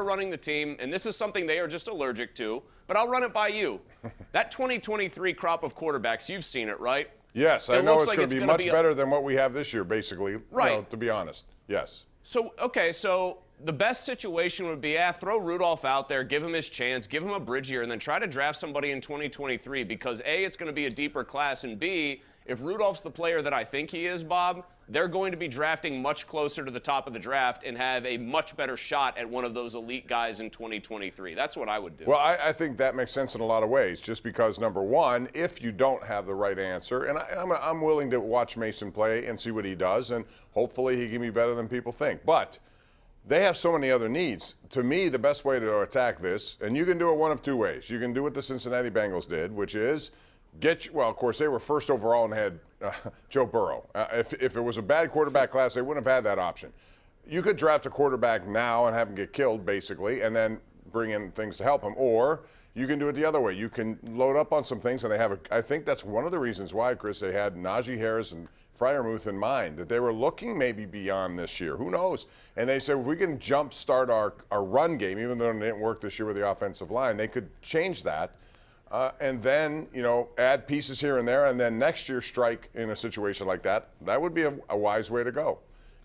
running the team, and this is something they are just allergic to, but I'll run it by you. That 2023 crop of quarterbacks, you've seen it, right? Yes, I know it's going to be much better than what we have this year, basically, right. To be honest. Yes. So the best situation would be, throw Rudolph out there, give him his chance, give him a bridge year, and then try to draft somebody in 2023 because, A, it's going to be a deeper class, and B, if Rudolph's the player that I think he is, Bob, they're going to be drafting much closer to the top of the draft and have a much better shot at one of those elite guys in 2023. That's what I would do. Well, I think that makes sense in a lot of ways, just because, number one, if you don't have the right answer, and I'm willing to watch Mason play and see what he does, and hopefully he can be better than people think. But they have so many other needs. To me, the best way to attack this, and you can do it one of two ways. You can do what the Cincinnati Bengals did, which is of course, they were first overall and had Joe Burrow. If it was a bad quarterback class, they wouldn't have had that option. You could draft a quarterback now and have him get killed, basically, and then bring in things to help him. Or you can do it the other way. You can load up on some things, and I think that's one of the reasons why, Chris, they had Najee Harris and Freiermuth in mind, that they were looking maybe beyond this year. Who knows? And they said, if we can jumpstart our run game, even though it didn't work this year with the offensive line, they could change that. And then, add pieces here and there, and then next year strike in a situation like that. That would be a wise way to go,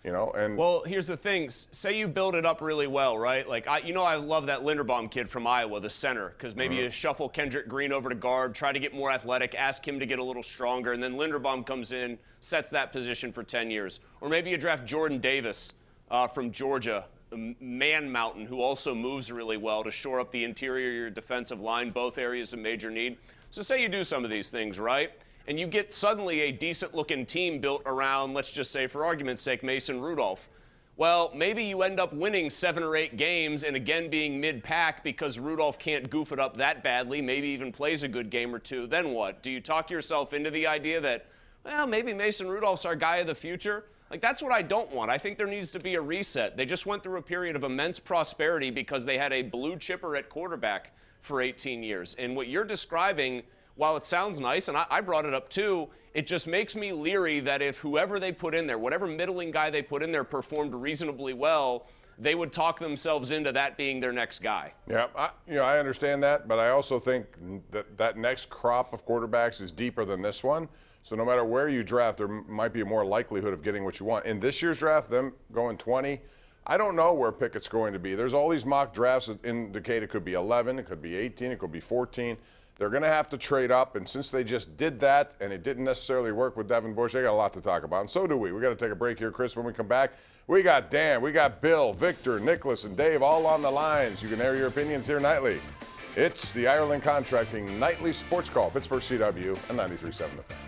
And well, here's the thing. Say you build it up really well, right? Like, I love that Linderbaum kid from Iowa, the center, because maybe you shuffle Kendrick Green over to guard, try to get more athletic, ask him to get a little stronger, and then Linderbaum comes in, sets that position for 10 years. Or maybe you draft Jordan Davis from Georgia, the man mountain, who also moves really well to shore up the interior of your defensive line, both areas of major need. So say you do some of these things, right? And you get suddenly a decent-looking team built around, let's just say, for argument's sake, Mason Rudolph. Well, maybe you end up winning 7 or 8 games and again being mid-pack because Rudolph can't goof it up that badly, maybe even plays a good game or two. Then what? Do you talk yourself into the idea that, well, maybe Mason Rudolph's our guy of the future? Like, that's what I don't want. I think there needs to be a reset. They just went through a period of immense prosperity because they had a blue chipper at quarterback for 18 years. And what you're describing, while it sounds nice, and I brought it up too, it just makes me leery that if whoever they put in there, whatever middling guy they put in there performed reasonably well, they would talk themselves into that being their next guy. Yeah, I understand that, but I also think that next crop of quarterbacks is deeper than this one. So no matter where you draft, there might be a more likelihood of getting what you want. In this year's draft, them going 20, I don't know where Pickett's going to be. There's all these mock drafts that indicate it could be 11, it could be 18, it could be 14. They're going to have to trade up, and since they just did that and it didn't necessarily work with Devin Bush, they got a lot to talk about, and so do we. We got to take a break here, Chris. When we come back, we got Dan, we got Bill, Victor, Nicholas, and Dave all on the lines. You can air your opinions here nightly. It's the Ireland Contracting Nightly Sports Call, Pittsburgh CW, and 93.7 The Fan.